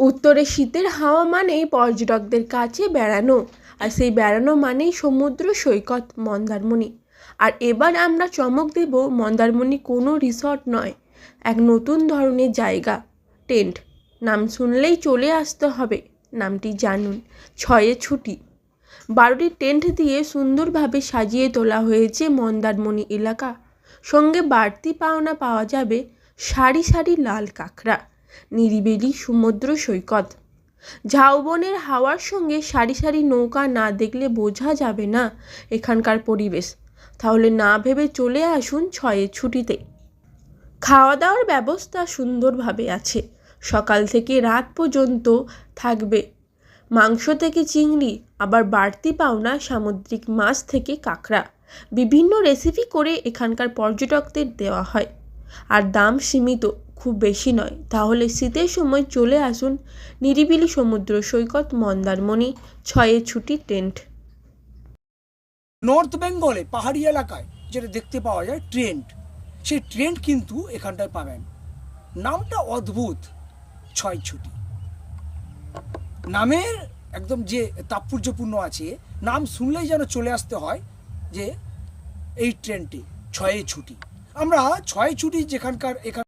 উত্তরে শীতের হাওয়া মানেই পর্যটকদের কাছে বেড়ানো, আর সেই বেড়ানো মানেই সমুদ্র সৈকত মন্দারমণি। আর এবার আমরা চমক দেব, মন্দারমণি কোনো রিসর্ট নয়, এক নতুন ধরনের জায়গা, টেন্ট। নাম শুনলেই চলে আসতে হবে, নামটি জানুন, ছয়ে ছুটি। 12টি টেন্ট দিয়ে সুন্দরভাবে সাজিয়ে তোলা হয়েছে মন্দারমণি এলাকা। সঙ্গে বাড়তি পাওনা পাওয়া যাবে সারি সারি লাল কাঁকড়া, নিরিবিলি সমুদ্র সৈকত, ঝাউবনের হাওয়ার সঙ্গে সারি সারি নৌকা না দেখলে বোঝা যাবে না এখানকার পরিবেশ। তাহলে না ভেবে চলে আসুন ছয়ের ছুটিতে। খাওয়া দাওয়ার ব্যবস্থা সুন্দরভাবে আছে, সকাল থেকে রাত পর্যন্ত থাকবে মাংস থেকে চিংড়ি, আবার বাড়তি পাওনা সামুদ্রিক মাছ থেকে কাঁকড়া। বিভিন্ন রেসিপি করে এখানকার পর্যটকদের দেওয়া হয়, আর দাম সীমিত, খুব বেশি নয়। তাহলে শীতের সময় চলে আসুন নিরিবিলি সমুদ্র সৈকত মন্দারমণি, ছয়ে ছুটি টেন্ট। নর্থ বেঙ্গলে পাহাড়ি এলাকায় যেটা দেখতে পাওয়া যায় ট্রেন্ট, সেই ট্রেন্ট কিন্তু এখানটায় পাবেন। নামটা অদ্ভুত, ছয় ছুটি। নামের একদম যে তাৎপর্যপূর্ণ আছে, নাম শুনলেই যেন চলে আসতে হয় যে এই ট্রেনটি ছয়ে ছুটি। আমরা ছয় ছুটি যেখানকার এখান